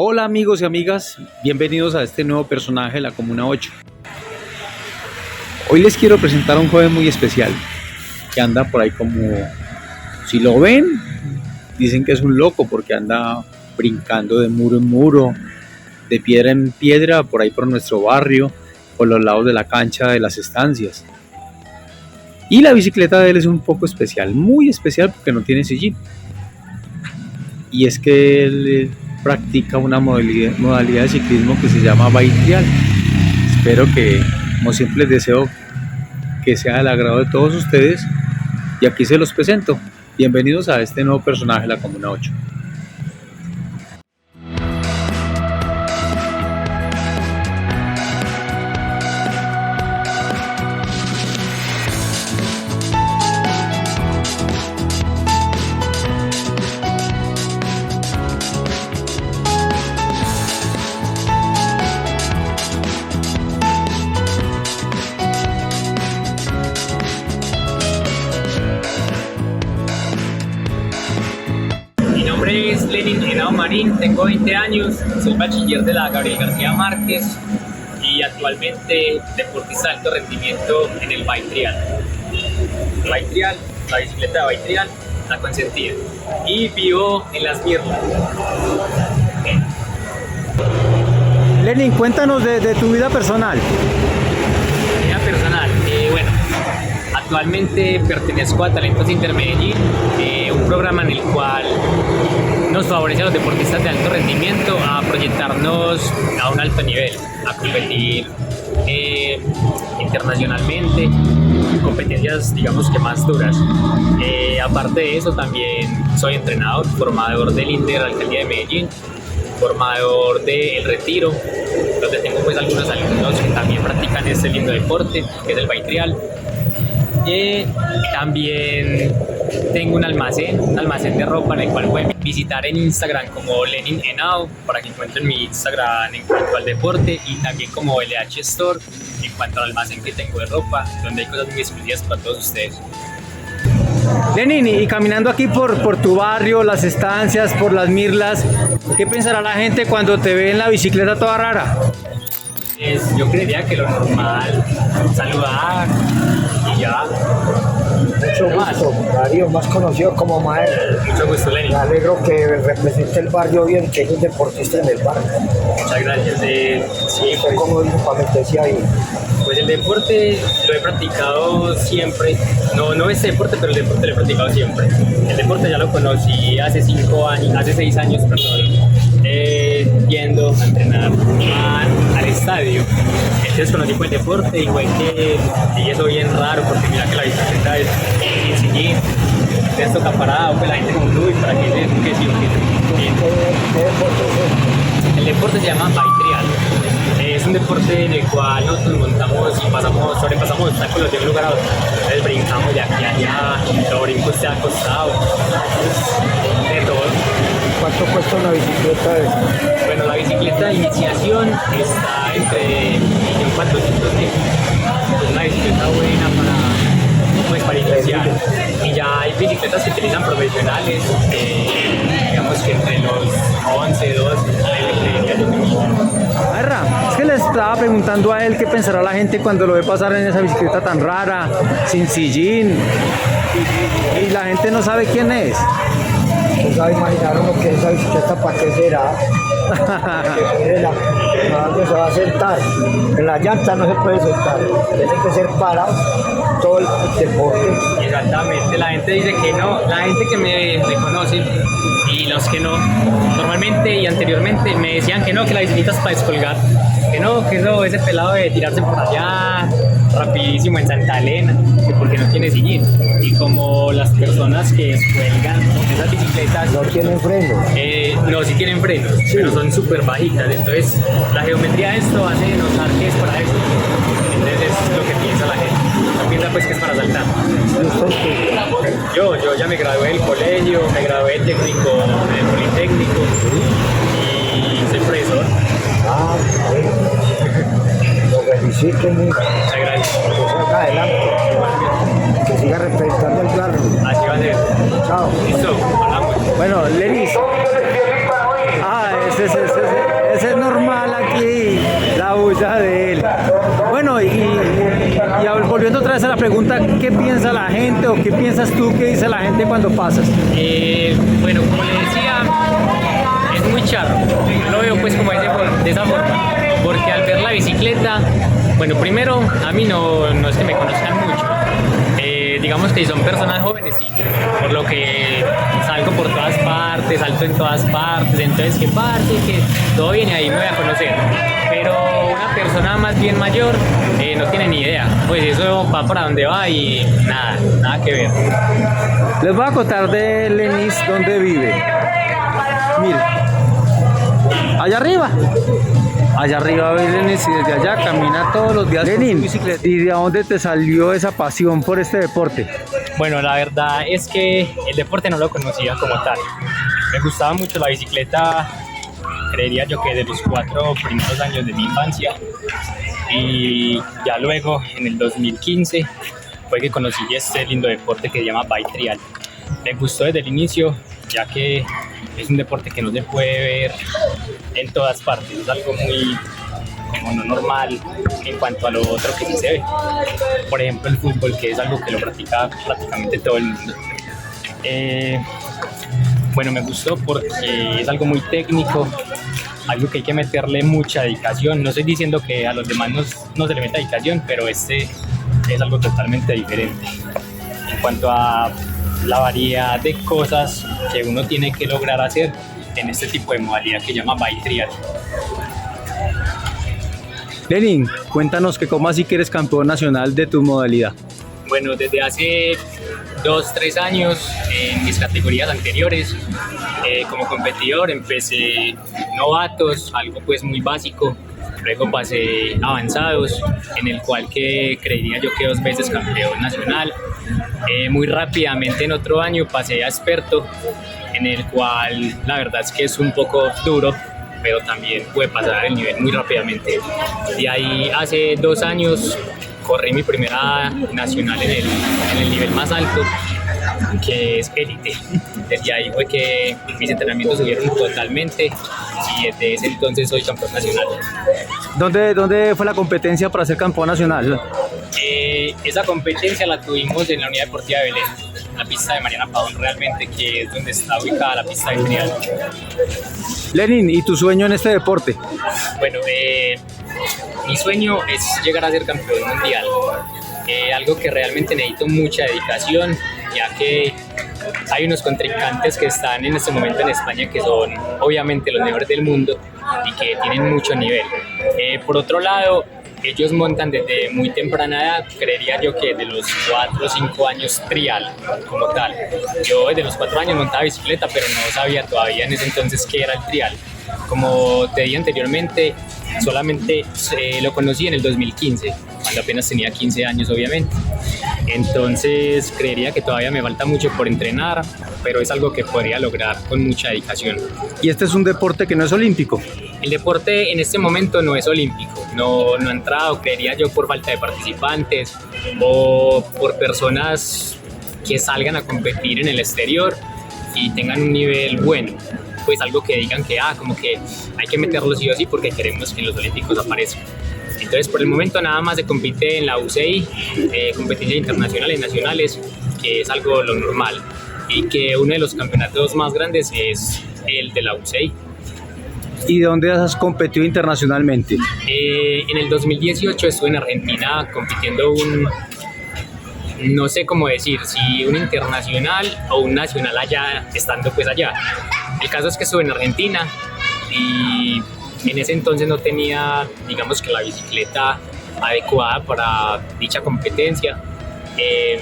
Hola amigos y amigas, bienvenidos a este nuevo personaje de la Comuna 8. Hoy les quiero presentar a un joven muy especial que anda por ahí como, si lo ven, dicen que es un loco porque anda brincando de muro en muro, de piedra en piedra, por ahí por nuestro barrio, por los lados de la cancha de las estancias. Y la bicicleta de él es un poco especial, muy especial porque no tiene sillín. Y es que él practica una modalidad de ciclismo que se llama bike trial. Espero que, como siempre les deseo, que sea del agrado de todos ustedes y aquí se los presento. Bienvenidos a este nuevo personaje de la Comuna 8. Mi nombre es Lenin Henao Marín, tengo 20 años, soy bachiller de la Gabriel García Márquez y actualmente deportista de alto rendimiento en el bike trial. Bike trial, la bicicleta de bike trial, la consentida. Y vivo en Las Mirlas. Lenin, cuéntanos de tu vida personal. Vida personal, bueno, actualmente pertenezco a Talentos Intermedellín, un programa en el cual nos favorece a los deportistas de alto rendimiento a proyectarnos a un alto nivel, a competir internacionalmente, competencias digamos que más duras. Aparte de eso también soy entrenador, formador del INDER Alcaldía de Medellín, formador de El Retiro, donde tengo pues algunos alumnos que también practican este lindo deporte que es el bike trial. También tengo un almacén de ropa en el cual pueden visitar en Instagram como Lenin Henao para que encuentren mi Instagram en cuanto al deporte, y también como LH Store en cuanto al almacén que tengo de ropa, donde hay cosas muy exclusivas para todos ustedes. Lenin, y caminando aquí por tu barrio, las estancias, por Las Mirlas, ¿qué pensará la gente cuando te ve en la bicicleta toda rara? Yo creería que lo normal, saludar y ya. Mucho gusto, Darío, más conocido como Mael. Mucho gusto, Lenin. Me alegro que represente el barrio bien, que es un deportista en el barrio. Muchas gracias. Sí, Fue como dijo para meterse ahí. pues el deporte lo he practicado siempre. No este deporte, pero el deporte lo he practicado siempre. El deporte ya lo conocí hace 6 años, yendo a entrenar al estadio. Entonces conocí el deporte y fue que y eso bien raro porque mira que la bicicleta es sin sillín, entonces toca parado, pues la gente como uy, para que sí o qué. ¿Qué deporte es? El deporte se llama bike trial. Es un deporte en el cual nosotros montamos y sobrepasamos obstáculos de un lugar a otro. Entonces brincamos de aquí a allá, los brincos de acostado, de todo. ¿Cuánto cuesta una bicicleta esa? Bueno, la bicicleta de iniciación está entre 1.400.000. Es una bicicleta buena para iniciar. Y ya hay bicicletas que utilizan profesionales, digamos que entre los 11, 12, Es que le estaba preguntando a él qué pensará la gente cuando lo ve pasar en esa bicicleta tan rara, sin sillín, y la gente no sabe quién es. ¿Usted sabe imaginar uno que esa bicicleta para qué será? ¿Dónde se va a sentar? En la llanta no se puede sentar, tiene que ser parado todo el deporte. Exactamente, la gente dice que no, la gente que me conoce y los que no, normalmente y anteriormente me decían que no, que la bicicleta es para descolgar, que no, que eso, ese pelado de tirarse por allá rapidísimo en Santa Elena, que porque no tiene sillín. Y como las personas que descuelgan esas bicicletas No tienen freno. no, sí tienen frenos, sí, pero son súper bajitas, entonces la geometría de esto hace notar que es para eso. Entonces es lo que piensa la gente, no piensa pues que es para saltar. Yo ya me gradué del colegio, me gradué técnico del Politécnico y soy profesor. Ah, bueno. Lo felicito mucho. Muchas gracias. Adelante. Que siga representando el barrio. Así va a ser. Chao. Listo, hablamos. Bueno, Lenis. Ese ese es normal aquí, la bulla de él. Bueno, volviendo otra vez a la pregunta, ¿qué piensa la gente o qué piensas tú que dice la gente cuando pasas? Bueno, como le decía, es muy charro. Yo lo veo pues como de esa forma, porque al ver la bicicleta, bueno, primero a mí no es que me conozcan mucho. Digamos que son personas jóvenes y por lo que salgo por todas partes, salto en todas partes, entonces que parte, que todo viene ahí, me voy a conocer. Pero una persona más bien mayor no tiene ni idea, pues eso va para donde va y nada que ver. Les voy a contar de Lenis dónde vive. Mire, allá arriba ve Lenis y desde allá camina todos los días. Lenin, ¿y de dónde te salió esa pasión por este deporte? Bueno, la verdad es que el deporte no lo conocía como tal. Me gustaba mucho la bicicleta, creería yo que de los 4 primeros años de mi infancia. Y ya luego, en el 2015, fue que conocí este lindo deporte que se llama bike trial. Me gustó desde el inicio, ya que es un deporte que no se puede ver en todas partes, es algo muy no normal en cuanto a lo otro que sí se ve. Por ejemplo, el fútbol, que es algo que lo practica prácticamente todo el mundo. Bueno, me gustó porque es algo muy técnico, algo que hay que meterle mucha dedicación. No estoy diciendo que a los demás no se le meta dedicación, pero este es algo totalmente diferente. En cuanto a la variedad de cosas que uno tiene que lograr hacer en este tipo de modalidad que se llama bike trial. Lenin, cuéntanos que cómo así que eres campeón nacional de tu modalidad. Bueno, desde hace 2-3 años en mis categorías anteriores como competidor empecé novatos, algo pues muy básico, luego pasé avanzados, en el cual creería yo que 2 veces campeón nacional. Muy rápidamente en otro año pasé a experto, en el cual la verdad es que es un poco duro, pero también puede pasar el nivel muy rápidamente. De ahí hace 2 años corrí mi primera nacional en el nivel más alto, que es élite. Desde ahí fue que mis entrenamientos subieron totalmente y desde ese entonces soy campeón nacional. ¿Dónde fue la competencia para ser campeón nacional? Esa competencia la tuvimos en la Unidad Deportiva de Belén, la pista de Mariana Pavón realmente, que es donde está ubicada la pista de trial. Lenin, ¿y tu sueño en este deporte? Bueno, mi sueño es llegar a ser campeón mundial, algo que realmente necesito mucha dedicación, ya que hay unos contrincantes que están en este momento en España que son obviamente los mejores del mundo y que tienen mucho nivel. Por otro lado, ellos montan desde muy temprana edad, creería yo que de los 4 o 5 años trial como tal. Yo desde los 4 años montaba bicicleta, pero no sabía todavía en ese entonces qué era el trial. Como te dije anteriormente, solamente lo conocí en el 2015, cuando apenas tenía 15 años obviamente. Entonces creería que todavía me falta mucho por entrenar, pero es algo que podría lograr con mucha dedicación. ¿Y este es un deporte que no es olímpico? El deporte en este momento no es olímpico, no ha entrado, creería yo, por falta de participantes o por personas que salgan a competir en el exterior y tengan un nivel bueno, pues algo que digan que como que hay que meterlo sí o sí porque queremos que en los olímpicos aparezcan. Entonces por el momento nada más se compite en la UCI, competencias internacionales y nacionales, que es algo lo normal, y que uno de los campeonatos más grandes es el de la UCI. ¿Y dónde has competido internacionalmente? En el 2018 estuve en Argentina compitiendo no sé cómo decir, si un internacional o un nacional allá, estando pues allá. El caso es que estuve en Argentina y en ese entonces no tenía, digamos que la bicicleta adecuada para dicha competencia.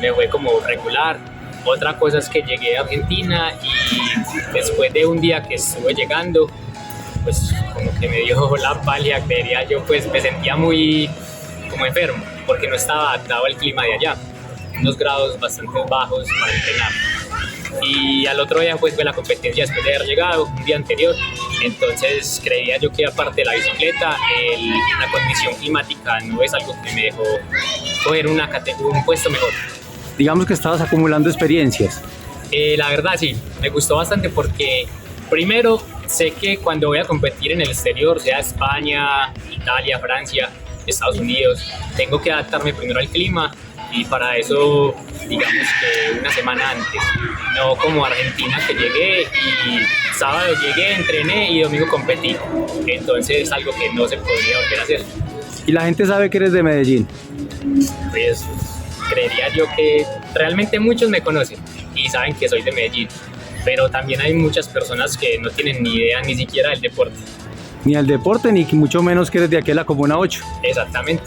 Me fue como regular. Otra cosa es que llegué a Argentina y después de un día que estuve llegando, pues como que me dio la pálida, creería yo, pues me sentía muy como enfermo porque no estaba adaptado al clima de allá, unos grados bastante bajos para entrenar. Y al otro día pues fue la competencia después de haber llegado un día anterior. Entonces creía yo que aparte de la bicicleta, la condición climática no es algo que me dejó coger un puesto mejor. Digamos que estabas acumulando experiencias. La verdad sí, me gustó bastante porque Primero, sé que cuando voy a competir en el exterior, sea España, Italia, Francia, Estados Unidos, tengo que adaptarme primero al clima y para eso, digamos que una semana antes, no como Argentina que llegué y sábado llegué, entrené y domingo competí. Entonces es algo que no se podría volver a hacer. Y la gente sabe que eres de Medellín. Pues creería yo que realmente muchos me conocen y saben que soy de Medellín, pero también hay muchas personas que no tienen ni idea ni siquiera del deporte. Ni al deporte, ni mucho menos que eres de aquí a la Comuna 8. Exactamente.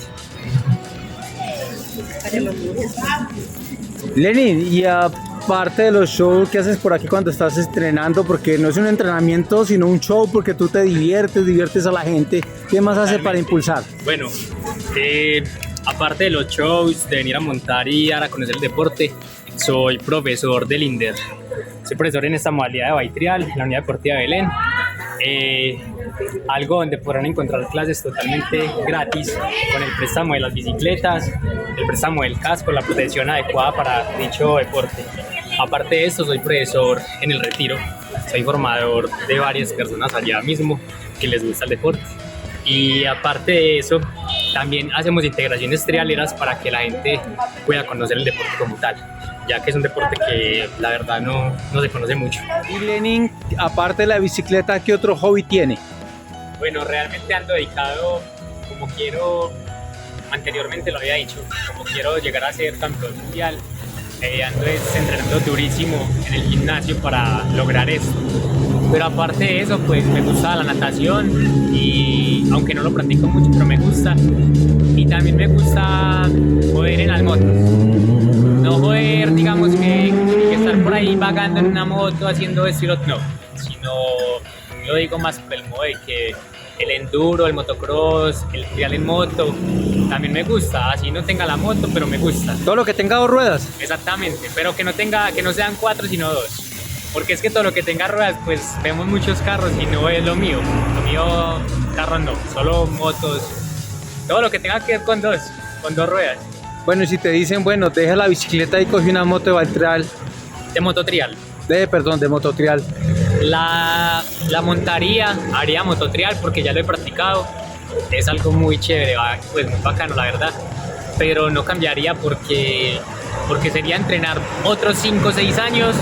Lenin, y aparte de los shows que haces por aquí cuando estás entrenando, porque no es un entrenamiento sino un show, porque tú te diviertes a la gente, ¿qué más haces para impulsar? Bueno, aparte de los shows, de venir a montar y dar a conocer el deporte, soy profesor del INDER. Soy profesor en esta modalidad de baitrial en la Unidad Deportiva de Belén. Algo donde podrán encontrar clases totalmente gratis con el préstamo de las bicicletas, el préstamo del casco, la protección adecuada para dicho deporte. Aparte de esto, soy profesor en el Retiro, soy formador de varias personas allá mismo que les gusta el deporte. Y aparte de eso, también hacemos integraciones trialeras para que la gente pueda conocer el deporte como tal, ya que es un deporte que la verdad no se conoce mucho. Y Lenin, aparte de la bicicleta, ¿qué otro hobby tiene? Bueno, realmente ando dedicado, como quiero, anteriormente lo había dicho, como quiero llegar a ser campeón mundial, ando entrenando durísimo en el gimnasio para lograr esto. Pero aparte de eso, pues me gusta la natación y aunque no lo practico mucho, pero me gusta. Y también me gusta poder en las motos. No poder, digamos, que estar por ahí vagando en una moto haciendo estilo, no, sino yo digo más por el modo de que el enduro, el motocross, el trial en moto, también me gusta, así no tenga la moto, pero me gusta. Todo lo que tenga 2 ruedas. Exactamente, pero que no sean 4 sino 2. Porque es que todo lo que tenga ruedas, pues vemos muchos carros y no es lo mío. Lo mío, carros no, solo motos. Todo lo que tenga que ver con 2 ruedas. Bueno, y si te dicen, bueno, deja la bicicleta y coge una moto de baitrial. De mototrial. De mototrial. La montaría, haría mototrial porque ya lo he practicado. Es algo muy chévere, pues muy bacano la verdad. Pero no cambiaría porque sería entrenar otros 5 o 6 años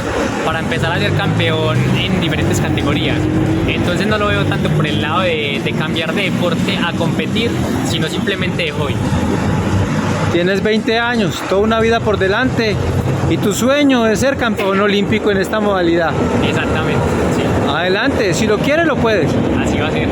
para empezar a ser campeón en diferentes categorías. Entonces no lo veo tanto por el lado de cambiar de deporte a competir, sino simplemente de hobby. Tienes 20 años, toda una vida por delante y tu sueño es ser campeón olímpico en esta modalidad. Exactamente, sí. Adelante, si lo quieres lo puedes. Así va a ser.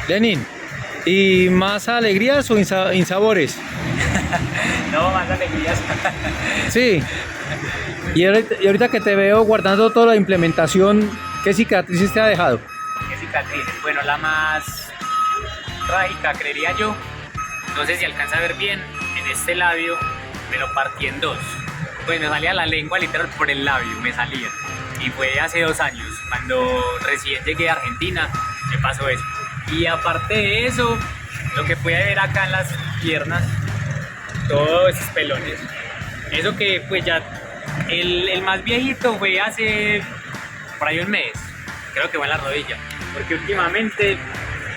Lenin, ¿y más alegrías o insabores? No, más alegrías. Sí. Y ahorita que te veo guardando toda la implementación, ¿qué cicatrices te ha dejado? ¿Qué cicatrices? Bueno, la más trágica, creería yo. No sé si alcanza a ver bien, en este labio me lo partí en 2. Pues me salía la lengua literal por el labio, me salía. Y fue hace 2 años, cuando recién llegué a Argentina, me pasó eso. Y aparte de eso, lo que pude ver acá en las piernas, todos esos pelones. Eso que pues ya, el más viejito fue hace por ahí un mes, creo que fue en la rodilla. Porque últimamente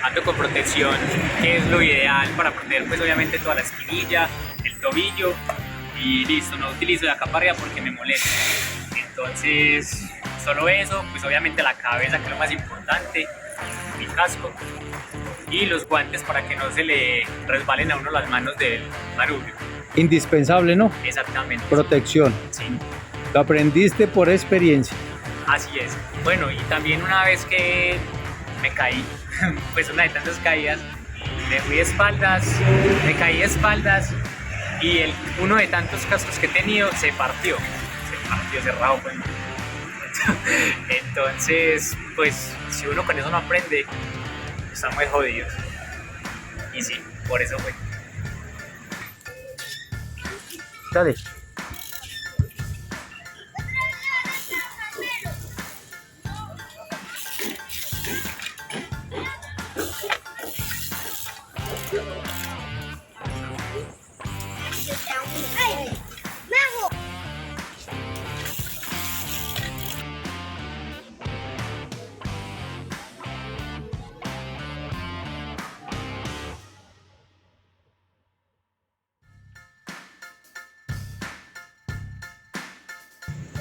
ando con protección, que es lo ideal para proteger pues obviamente toda la espinilla, el tobillo. Y listo, no utilizo la capa arriba porque me molesta. Entonces, solo eso, pues obviamente la cabeza, que es lo más importante, mi casco y los guantes para que no se le resbalen a uno las manos del manubrio. Indispensable, ¿no? Exactamente. Protección. Sí. Lo aprendiste por experiencia. Así es. Bueno, y también una vez que me caí, pues una de tantas caídas, me fui de espaldas, me caí de espaldas y uno de tantos cascos que he tenido se partió cerrado pues. Entonces, pues si uno con eso no aprende, está muy jodido. Y sí, por eso fue. Dale.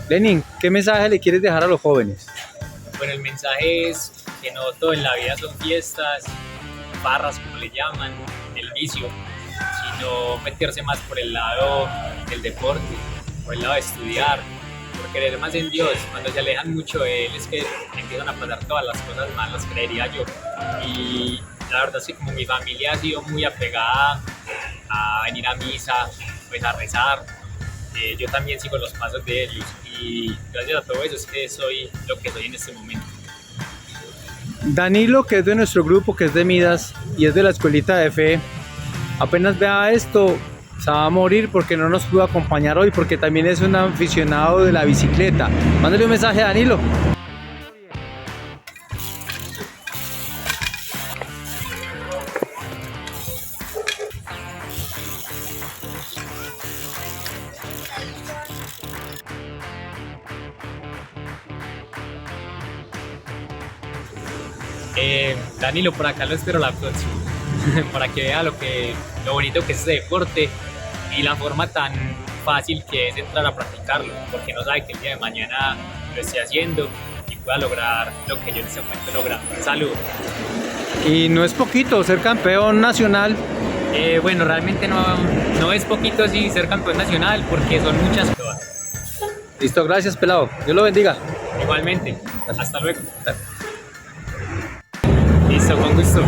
Lenin, ¿qué mensaje le quieres dejar a los jóvenes? Bueno, el mensaje es que no todo en la vida son fiestas, barras como le llaman, el vicio, sino meterse más por el lado del deporte, por el lado de estudiar, por creer más en Dios. Cuando se alejan mucho de Él es que empiezan a pasar todas las cosas malas, creería yo. Y la verdad es que como mi familia ha sido muy apegada a venir a misa, pues a rezar, yo también sigo los pasos de ellos y gracias a todo eso es que soy lo que soy en este momento. Danilo, que es de nuestro grupo, que es de Midas y es de la escuelita de fe, apenas vea esto, se va a morir porque no nos pudo acompañar hoy, porque también es un aficionado de la bicicleta. Mándale un mensaje a Danilo. Danilo, por acá lo espero la próxima, para que vea lo bonito que es este deporte y la forma tan fácil que es entrar a practicarlo, porque no sabe que el día de mañana lo esté haciendo y pueda lograr lo que yo en este momento logro. Saludos. Y no es poquito ser campeón nacional. Bueno, realmente no es poquito sí ser campeón nacional, porque son muchas cosas. Listo, gracias pelado. Dios lo bendiga. Igualmente, hasta luego. Listo, con gusto.